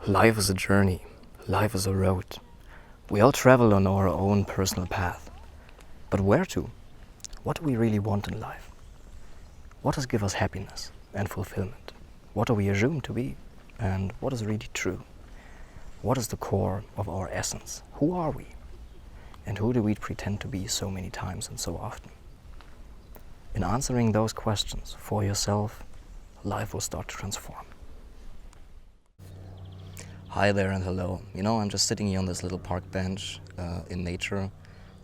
Life is a journey. Life is a road. We all travel on our own personal path. But where to? What do we really want in life? What does give us happiness and fulfillment? What do we assume to be? And what is really true? What is the core of our essence? Who are we? And who do we pretend to be so many times and so often? In answering those questions for yourself, life will start to transform. Hi there and hello. I'm just sitting here on this little park bench in nature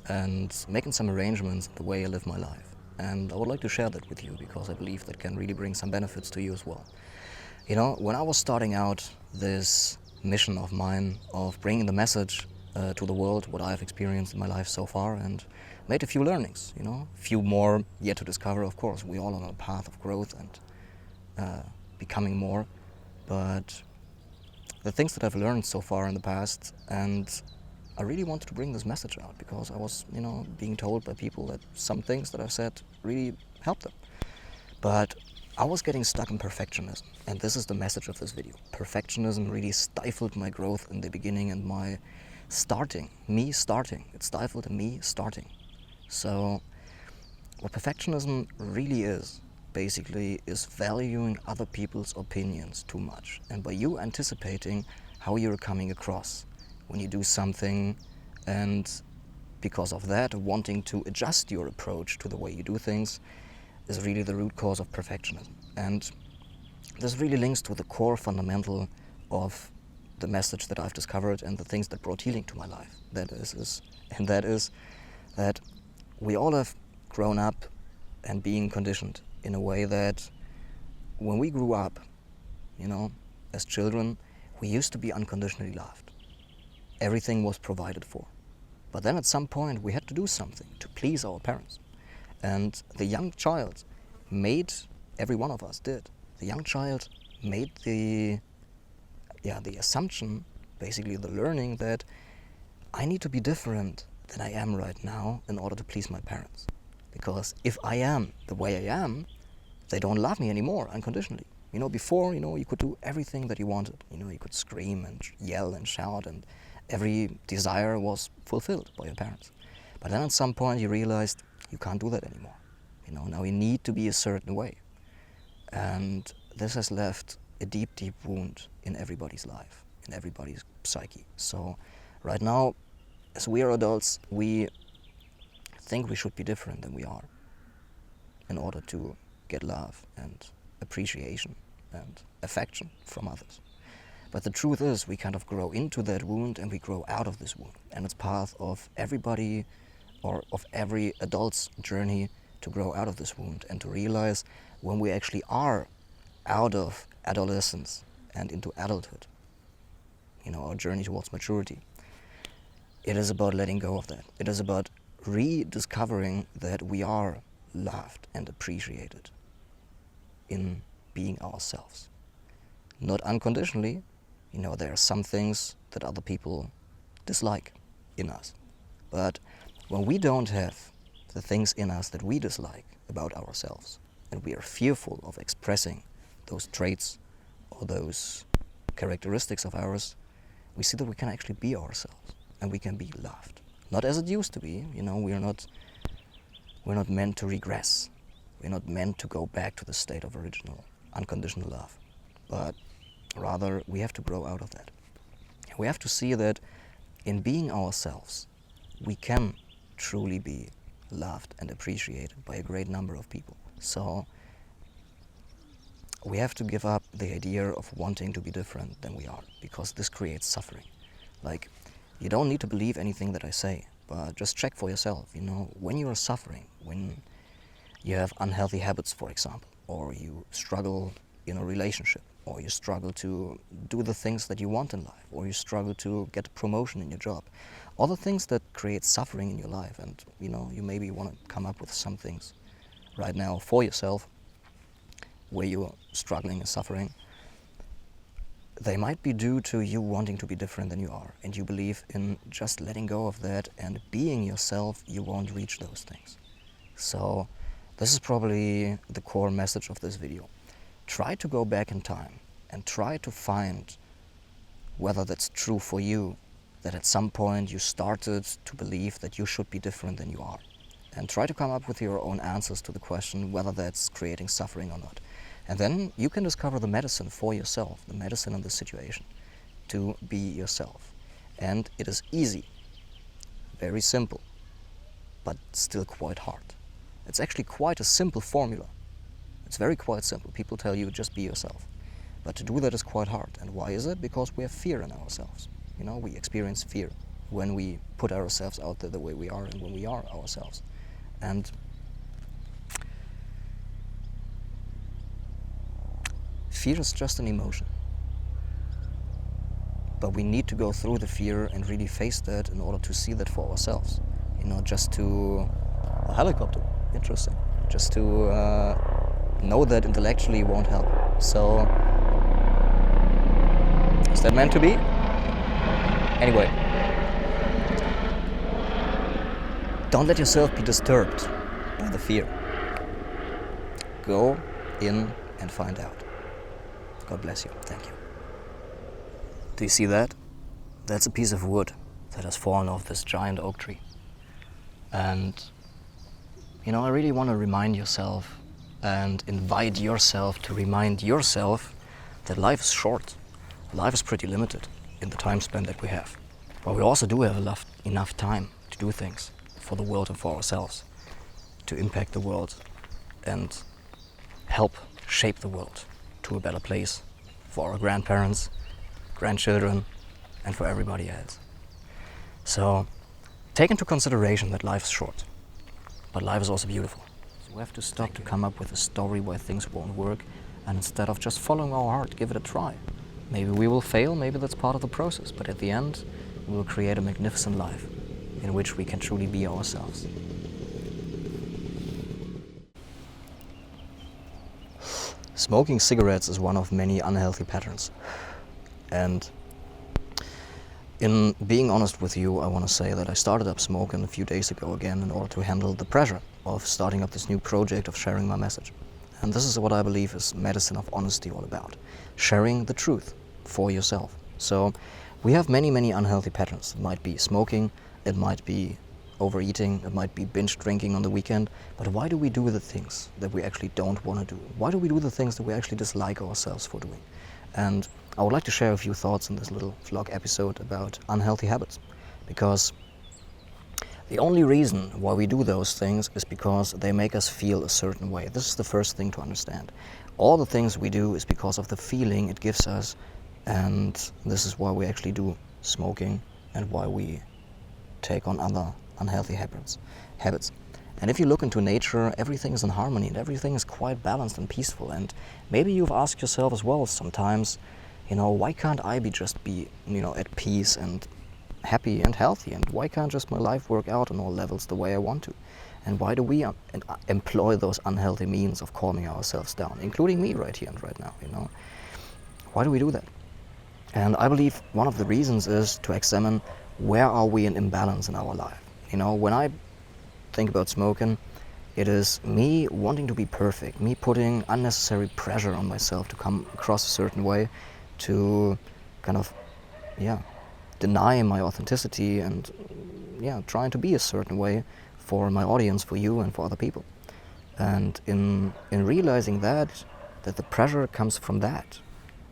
and making some arrangements the way I live my life. And I would like to share that with you because I believe that can really bring some benefits to you as well. When I was starting out this mission of mine of bringing the message to the world, what I've experienced in my life so far, and made a few learnings, a few more yet to discover, of course. We're all on a path of growth and becoming more. But the things that I've learned so far in the past, and I really wanted to bring this message out because I was, being told by people that some things that I've said really helped them. But I was getting stuck in perfectionism, and this is the message of this video. Perfectionism really stifled my growth in the beginning and my starting. It stifled me starting. So what perfectionism really is, basically, is valuing other people's opinions too much. And by you anticipating how you're coming across when you do something, and because of that, wanting to adjust your approach to the way you do things, is really the root cause of perfectionism. And this really links to the core fundamental of the message that I've discovered and the things that brought healing to my life. That is that we all have grown up and being conditioned in a way that when we grew up, as children, we used to be unconditionally loved. Everything was provided for. But then at some point we had to do something to please our parents. And the young child every one of us did. The young child made the assumption, basically the learning, that I need to be different than I am right now in order to please my parents. Because if I am the way I am, they don't love me anymore unconditionally. Before, you could do everything that you wanted. You could scream and yell and shout, and every desire was fulfilled by your parents. But then at some point you realized you can't do that anymore. Now you need to be a certain way. And this has left a deep, deep wound in everybody's life, in everybody's psyche. So right now, as we are adults, we think we should be different than we are in order to get love and appreciation and affection from others. But the truth is, we kind of grow into that wound and we grow out of this wound. And it's part of everybody, or of every adult's journey, to grow out of this wound and to realize when we actually are out of adolescence and into adulthood, our journey towards maturity, it is about letting go of that. It is about rediscovering that we are loved and appreciated in being ourselves. Not unconditionally. There are some things that other people dislike in us. But when we don't have the things in us that we dislike about ourselves, and we are fearful of expressing those traits or those characteristics of ours, we see that we can actually be ourselves and we can be loved. Not as it used to be. We're not meant to regress. We're not meant to go back to the state of original unconditional love. But rather, we have to grow out of that. We have to see that in being ourselves, we can truly be loved and appreciated by a great number of people. So we have to give up the idea of wanting to be different than we are, because this creates suffering. Like, you don't need to believe anything that I say, but just check for yourself. When you are suffering, when you have unhealthy habits, for example, or you struggle in a relationship, or you struggle to do the things that you want in life, or you struggle to get a promotion in your job, all the things that create suffering in your life, and you maybe want to come up with some things right now for yourself where you're struggling and suffering, they might be due to you wanting to be different than you are, and you believe in just letting go of that and being yourself, you won't reach those things. So this is probably the core message of this video. Try to go back in time and try to find whether that's true for you, that at some point you started to believe that you should be different than you are. And try to come up with your own answers to the question whether that's creating suffering or not. And then you can discover the medicine for yourself, the medicine in this situation, to be yourself. And it is easy, very simple, but still quite hard. It's actually quite a simple formula. It's very quite simple. People tell you just be yourself. But to do that is quite hard. And why is it? Because we have fear in ourselves. You know, we experience fear when we put ourselves out there the way we are and when we are ourselves. And fear is just an emotion. But we need to go through the fear and really face that in order to see that for ourselves. You know, just to... A helicopter, interesting. Just to know that intellectually won't help. So, is that meant to be? Anyway, don't let yourself be disturbed by the fear. Go in and find out. God bless you. Thank you. Do you see that? That's a piece of wood that has fallen off this giant oak tree. And, you know, I really want to remind yourself and invite yourself to remind yourself that life is short. Life is pretty limited in the time span that we have. But we also do have enough time to do things for the world and for ourselves, to impact the world and help shape the world to a better place for our grandparents, grandchildren, and for everybody else. So take into consideration that life is short, but life is also beautiful. So we have to stop to come up with a story where things won't work, and instead of just following our heart, give it a try. Maybe we will fail, maybe that's part of the process, but at the end, we will create a magnificent life in which we can truly be ourselves. Smoking cigarettes is one of many unhealthy patterns. And in being honest with you, I want to say that I started up smoking a few days ago again in order to handle the pressure of starting up this new project of sharing my message. And this is what I believe is medicine of honesty all about. Sharing the truth for yourself. So we have many, many unhealthy patterns. It might be smoking, it might be overeating, it might be binge drinking on the weekend. But why do we do the things that we actually don't want to do? Why do we do the things that we actually dislike ourselves for doing? And I would like to share a few thoughts in this little vlog episode about unhealthy habits. Because the only reason why we do those things is because they make us feel a certain way. This is the first thing to understand. All the things we do is because of the feeling it gives us, and this is why we actually do smoking and why we take on other unhealthy habits. And if you look into nature, everything is in harmony and everything is quite balanced and peaceful. And maybe you've asked yourself as well sometimes, you know, why can't I just be, you know, at peace and happy and healthy, and why can't just my life work out on all levels the way I want to? And why do we employ those unhealthy means of calming ourselves down, including me right here and right now, you know? Why do we do that? And I believe one of the reasons is to examine where are we in imbalance in our life. You know, when I think about smoking, it is me wanting to be perfect, me putting unnecessary pressure on myself to come across a certain way, to kind of, deny my authenticity and, trying to be a certain way for my audience, for you and for other people. And in realizing that the pressure comes from that,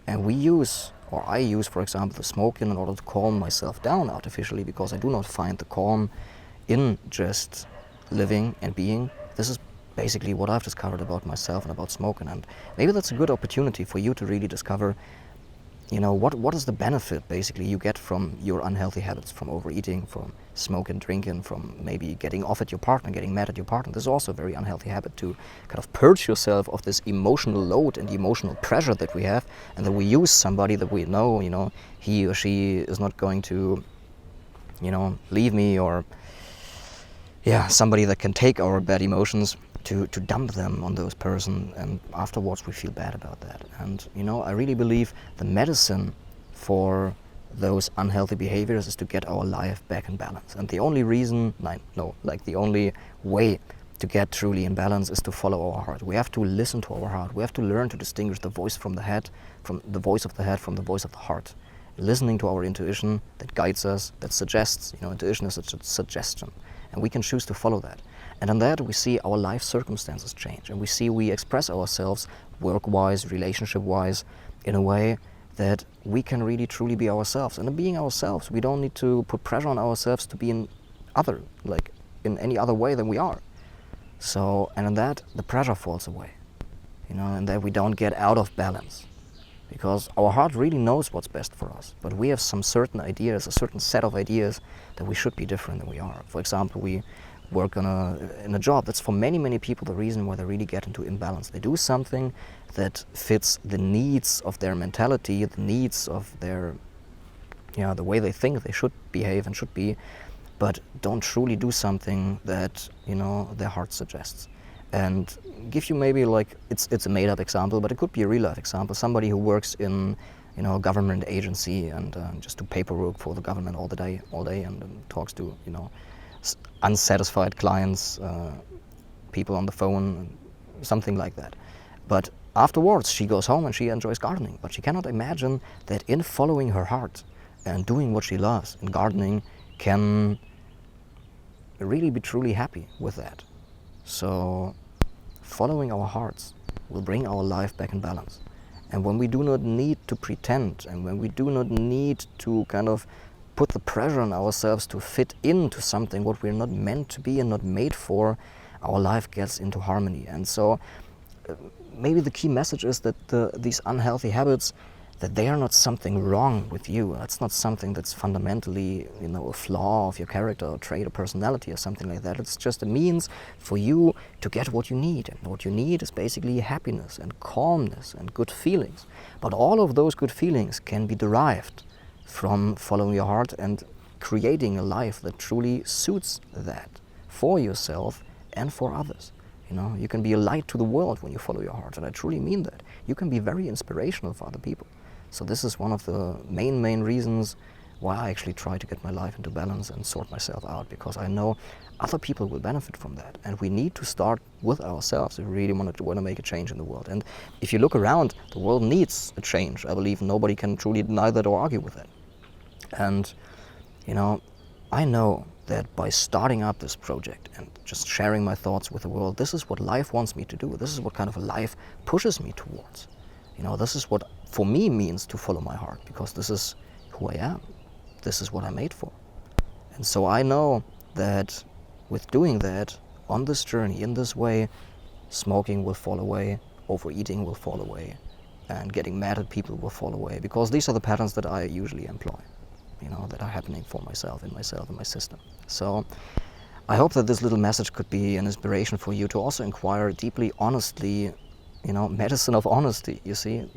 and I use, for example, the smoking in order to calm myself down artificially, because I do not find the calm in just living and being. This is basically what I've discovered about myself and about smoking, and maybe that's a good opportunity for you to really discover, you know, what is the benefit basically you get from your unhealthy habits, from overeating, from smoking, drinking, from maybe getting off at your partner, getting mad at your partner. This is also a very unhealthy habit, to kind of purge yourself of this emotional load and the emotional pressure that we have, and that we use somebody that we know, you know, he or she is not going to, you know, leave me, or somebody that can take our bad emotions to dump them on those person, and afterwards we feel bad about that. And, you know, I really believe the medicine for those unhealthy behaviors is to get our life back in balance. And the only the only way to get truly in balance is to follow our heart. We have to listen to our heart. We have to learn to distinguish the voice from the head, from the voice of the head from the voice of the heart. listening to our intuition that guides us, that suggests. Intuition is a suggestion, and we can choose to follow that. And in that we see our life circumstances change, and we express ourselves work-wise, relationship-wise, in a way that we can really truly be ourselves. And in being ourselves, we don't need to put pressure on ourselves to be in any other way than we are. So, and in that, the pressure falls away, and that we don't get out of balance. Because our heart really knows what's best for us, but we have some certain ideas, a certain set of ideas that we should be different than we are. For example, we work in a job. That's for many, many people the reason why they really get into imbalance. They do something that fits the needs of their mentality, the needs of their, the way they think they should behave and should be, but don't truly do something that, their heart suggests. And give you maybe it's a made-up example, but it could be a real-life example. Somebody who works in, a government agency and just do paperwork for the government all day, and talks to, unsatisfied clients, people on the phone, something like that. But afterwards, she goes home and she enjoys gardening. But she cannot imagine that in following her heart and doing what she loves in gardening can really be truly happy with that. So following our hearts will bring our life back in balance. And when we do not need to pretend, and when we do not need to kind of put the pressure on ourselves to fit into something what we're not meant to be and not made for, our life gets into harmony. And so maybe the key message is that these unhealthy habits, that they are not something wrong with you. That's not something that's fundamentally, a flaw of your character or trait or personality or something like that. It's just a means for you to get what you need. And what you need is basically happiness and calmness and good feelings. But all of those good feelings can be derived from following your heart and creating a life that truly suits that for yourself and for others. You can be a light to the world when you follow your heart, and I truly mean that. You can be very inspirational for other people. So this is one of the main reasons why I actually try to get my life into balance and sort myself out, because I know other people will benefit from that. And we need to start with ourselves if we really want to make a change in the world. And if you look around, the world needs a change. I believe nobody can truly deny that or argue with that. And, I know that by starting up this project and just sharing my thoughts with the world, this is what life wants me to do. This is what kind of a life pushes me towards. This is what for me means to follow my heart, because this is who I am. This is what I'm made for. And so I know that with doing that, on this journey, in this way, smoking will fall away, overeating will fall away, and getting mad at people will fall away, because these are the patterns that I usually employ, that are happening for myself, in my system. So I hope that this little message could be an inspiration for you to also inquire deeply, honestly, medicine of honesty, you see,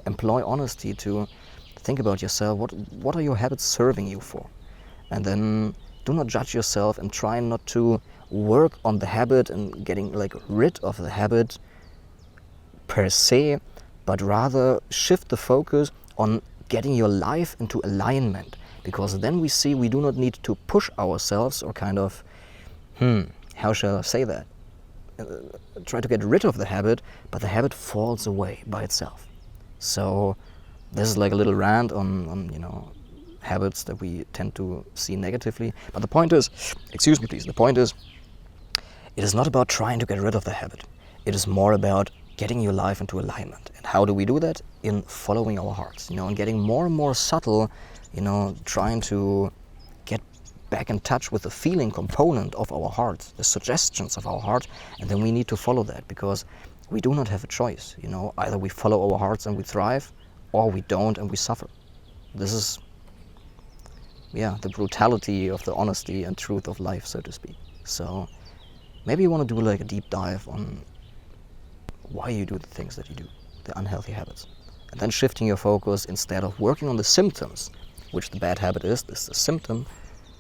employ honesty to think about yourself. What are your habits serving you for? And then do not judge yourself and try not to work on the habit and getting rid of the habit per se, but rather shift the focus on getting your life into alignment, because then we see we do not need to push ourselves or kind of, how shall I say that? Try to get rid of the habit, but the habit falls away by itself. So this is like a little rant on habits that we tend to see negatively. But the point is, excuse me please, the point is, it is not about trying to get rid of the habit. It is more about getting your life into alignment. And how do we do that? In following our hearts, and getting more and more subtle, trying to get back in touch with the feeling component of our heart, the suggestions of our heart, and then we need to follow that, because we do not have a choice. Either we follow our hearts and we thrive, or we don't and we suffer. This is, the brutality of the honesty and truth of life, so to speak. So maybe you want to do a deep dive on why you do the things that you do, the unhealthy habits. And then shifting your focus, instead of working on the symptoms, which the bad habit is, this is a symptom,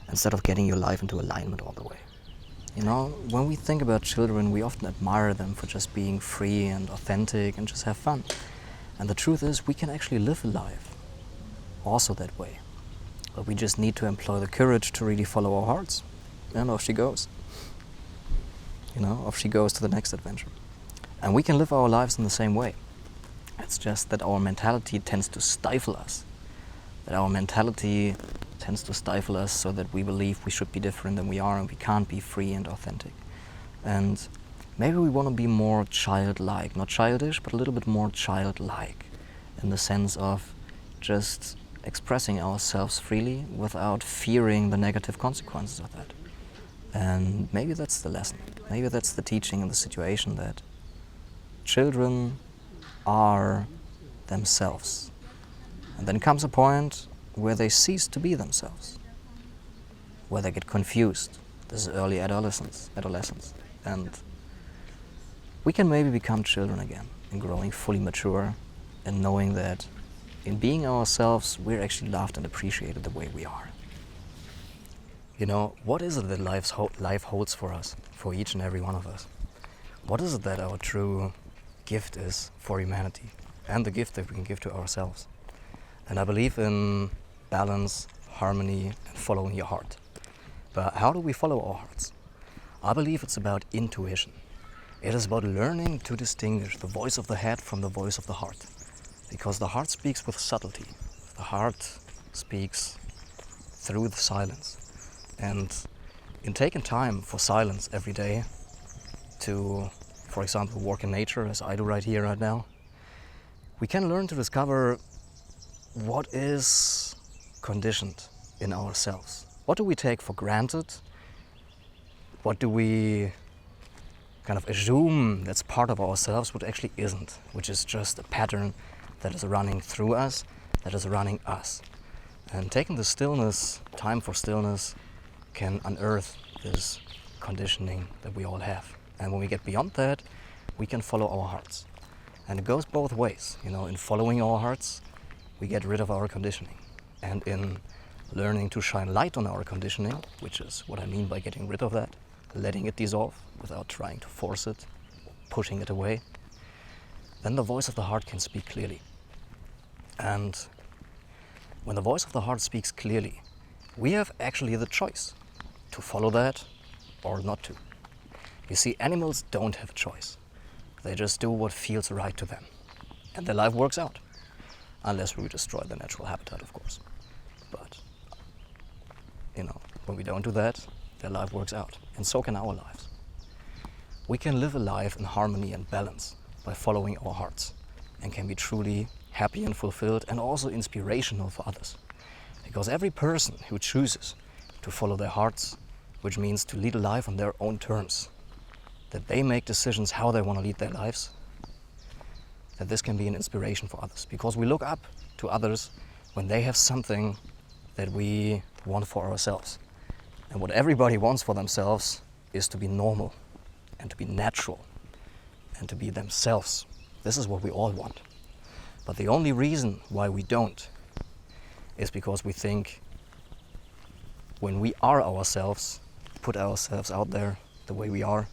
instead of getting your life into alignment all the way. When we think about children, we often admire them for just being free and authentic and just have fun. And the truth is, we can actually live a life also that way. But we just need to employ the courage to really follow our hearts. And off she goes. Off she goes to the next adventure. And we can live our lives in the same way. It's just that our mentality tends to stifle us. that our mentality tends to stifle us so that we believe we should be different than we are and we can't be free and authentic. And maybe we want to be more childlike, not childish, but a little bit more childlike in the sense of just expressing ourselves freely without fearing the negative consequences of that. And maybe that's the lesson. Maybe that's the teaching in the situation, that children are themselves. And then comes a point where they cease to be themselves, where they get confused. This is early adolescence. And we can maybe become children again and growing fully mature and knowing that in being ourselves, we're actually loved and appreciated the way we are. You know, what is it that life holds for us, for each and every one of us? What is it that our true gift is for humanity and the gift that we can give to ourselves? And I believe in balance, harmony, and following your heart. But how do we follow our hearts? I believe it's about intuition. It is about learning to distinguish the voice of the head from the voice of the heart. Because the heart speaks with subtlety. The heart speaks through the silence. And in taking time for silence every day to, for example, walk in nature, as I do right here, right now, we can learn to discover what is conditioned in ourselves. What do we take for granted? What do we kind of assume that's part of ourselves, which actually isn't, which is just a pattern that is running through us, that is running us. And taking the stillness, time for stillness, can unearth this conditioning that we all have. And when we get beyond that, we can follow our hearts. And it goes both ways. You know, in following our hearts, we get rid of our conditioning. And in learning to shine light on our conditioning, which is what I mean by getting rid of that, letting it dissolve without trying to force it, pushing it away, then the voice of the heart can speak clearly. And when the voice of the heart speaks clearly, we have actually the choice to follow that or not to. You see, animals don't have a choice. They just do what feels right to them. And their life works out. Unless we destroy their natural habitat, of course. But, you know, when we don't do that, their life works out. And so can our lives. We can live a life in harmony and balance by following our hearts and can be truly happy and fulfilled and also inspirational for others. Because every person who chooses to follow their hearts, which means to lead a life on their own terms, that they make decisions how they want to lead their lives, that this can be an inspiration for others. Because we look up to others when they have something that we want for ourselves. And what everybody wants for themselves is to be normal and to be natural and to be themselves. This is what we all want. But the only reason why we don't is because we think when we are ourselves, put ourselves out there the way we are,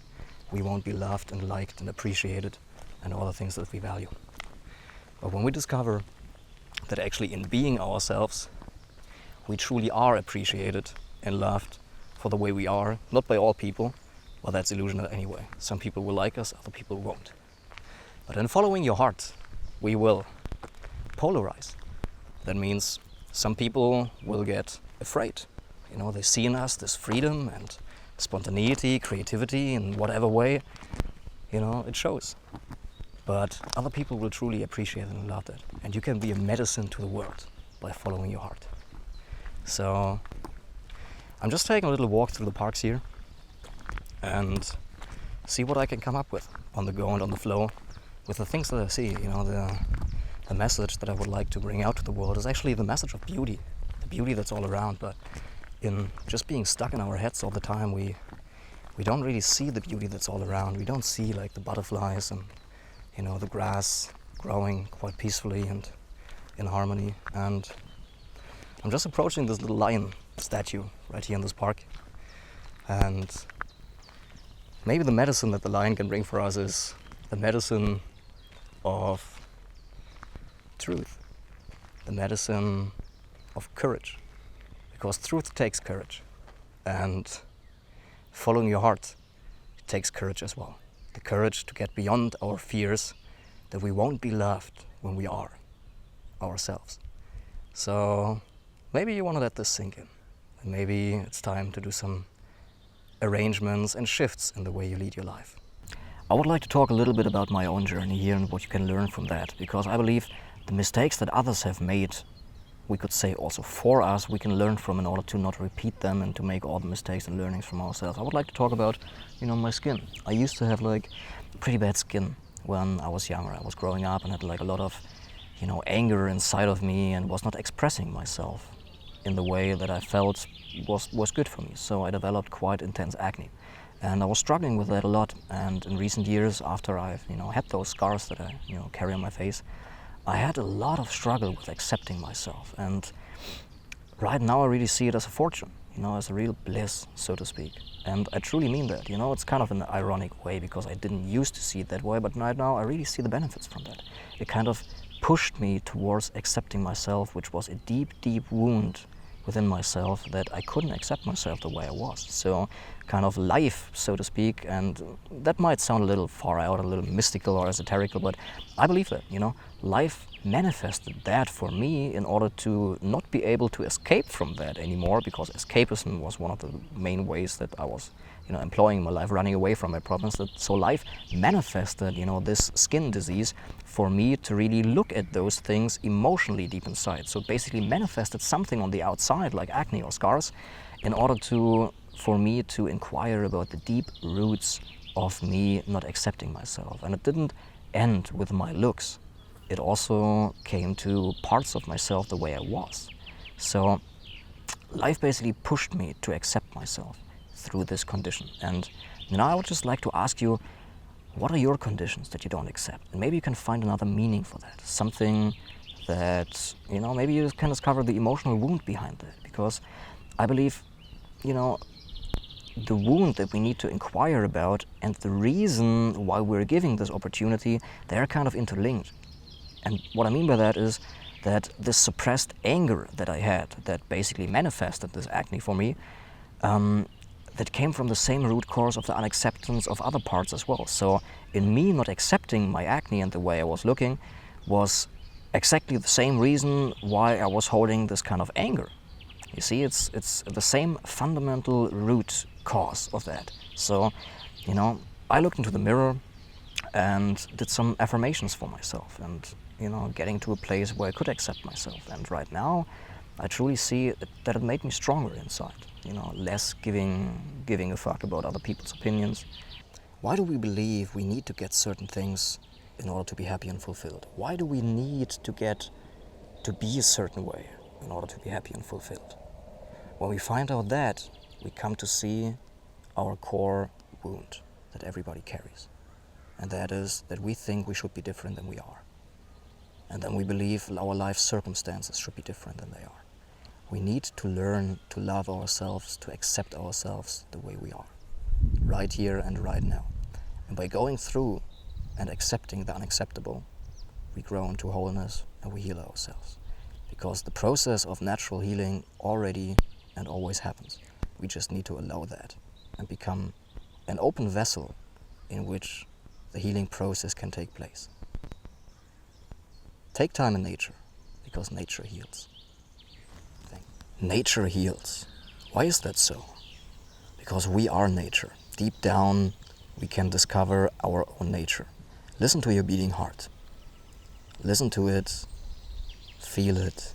we won't be loved and liked and appreciated and all the things that we value. But when we discover that actually in being ourselves, we truly are appreciated and loved for the way we are, not by all people, well, that's illusional anyway. Some people will like us, other people won't. But in following your heart, we will polarize. That means some people will get afraid. You know, they see in us this freedom and spontaneity, creativity in whatever way, you know, it shows. But other people will truly appreciate and love that. And you can be a medicine to the world by following your heart. So I'm just taking a little walk through the parks here and see what I can come up with on the go and on the flow with the things that I see. You know, the message that I would like to bring out to the world is actually the message of beauty, the beauty that's all around. But in just being stuck in our heads all the time, we don't really see the beauty that's all around. We don't see like the butterflies and, you know, the grass growing quite peacefully and in harmony. And I'm just approaching this little lion statue right here in this park. And maybe the medicine that the lion can bring for us is the medicine of truth, the medicine of courage. Because truth takes courage. And following your heart, it takes courage as well. The courage to get beyond our fears that we won't be loved when we are ourselves. So maybe you want to let this sink in. And maybe it's time to do some arrangements and shifts in the way you lead your life. I would like to talk a little bit about my own journey here and what you can learn from that, because I believe the mistakes that others have made, we could say also for us, we can learn from in order to not repeat them and to make all the mistakes and learnings from ourselves. I would like to talk about, my skin. I used to have pretty bad skin when I was younger. I was growing up and had a lot of, anger inside of me and was not expressing myself in the way that I felt was good for me. So I developed quite intense acne. And I was struggling with that a lot. And in recent years, after I've had those scars that I carry on my face, I had a lot of struggle with accepting myself. And right now I really see it as a fortune, as a real bliss, so to speak. And I truly mean that. It's kind of an ironic way because I didn't used to see it that way, but right now I really see the benefits from that. It kind of pushed me towards accepting myself, which was a deep, deep wound within myself that I couldn't accept myself the way I was. So kind of life, so to speak, and that might sound a little far out, a little mystical or esoterical, but I believe that, life manifested that for me in order to not be able to escape from that anymore, because escapism was one of the main ways that I was employing my life, running away from my problems. So life manifested, this skin disease for me to really look at those things emotionally deep inside. So it basically manifested something on the outside, like acne or scars, in order for me to inquire about the deep roots of me not accepting myself. And it didn't end with my looks. It also came to parts of myself the way I was. So life basically pushed me to accept myself through this condition. And I would just like to ask you, what are your conditions that you don't accept? And maybe you can find another meaning for that. Something that, maybe you can discover the emotional wound behind that. Because I believe, the wound that we need to inquire about and the reason why we're giving this opportunity, they're kind of interlinked. And what I mean by that is that this suppressed anger that I had, that basically manifested this acne for me, that came from the same root cause of the unacceptance of other parts as well. So in me not accepting my acne and the way I was looking was exactly the same reason why I was holding this kind of anger. You see, it's the same fundamental root cause of that. So, I looked into the mirror and did some affirmations for myself and, getting to a place where I could accept myself. And right now, I truly see that it made me stronger inside, less giving a fuck about other people's opinions. Why do we believe we need to get certain things in order to be happy and fulfilled? Why do we need to be a certain way in order to be happy and fulfilled? When we find out that, we come to see our core wound that everybody carries. And that is that we think we should be different than we are. And then we believe our life circumstances should be different than they are. We need to learn to love ourselves, to accept ourselves the way we are, right here and right now. And by going through and accepting the unacceptable, we grow into wholeness and we heal ourselves. Because the process of natural healing already and always happens. We just need to allow that and become an open vessel in which the healing process can take place. Take time in nature, because nature heals. Nature heals. Why is that so? Because we are nature. Deep down, we can discover our own nature. Listen to your beating heart. Listen to it, feel it,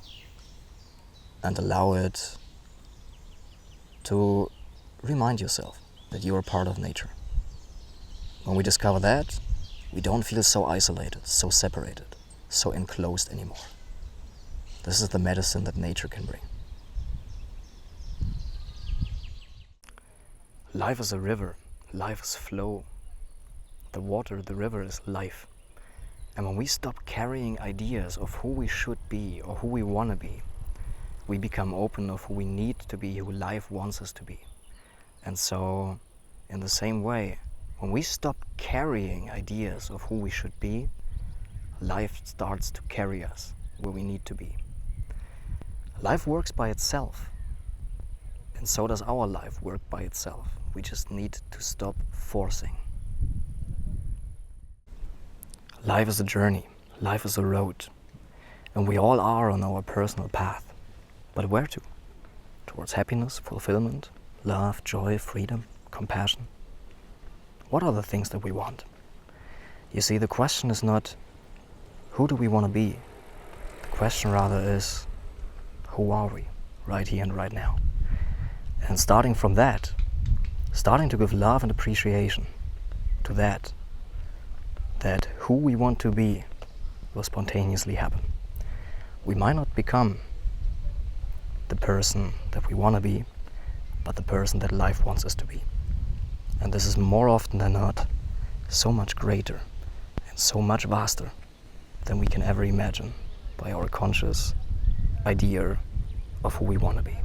and allow it to remind yourself that you are part of nature. When we discover that, we don't feel so isolated, so separated, so enclosed anymore. This is the medicine that nature can bring. Life is a river, life is flow. The water, the river is life. And when we stop carrying ideas of who we should be or who we want to be, we become open of who we need to be, who life wants us to be. And so, in the same way, when we stop carrying ideas of who we should be, life starts to carry us where we need to be. Life works by itself, and so does our life work by itself. We just need to stop forcing. Life is a journey, life is a road, And we all are on our personal path. But where to? Towards happiness, fulfillment, love, joy, freedom, compassion? What are the things that we want? You see, the question is not, who do we want to be? The question rather is, who are we, right here and right now? And starting from that, starting to give love and appreciation to that who we want to be will spontaneously happen. We might not become the person that we want to be, but the person that life wants us to be. And this is more often than not so much greater and so much vaster than we can ever imagine by our conscious idea of who we want to be.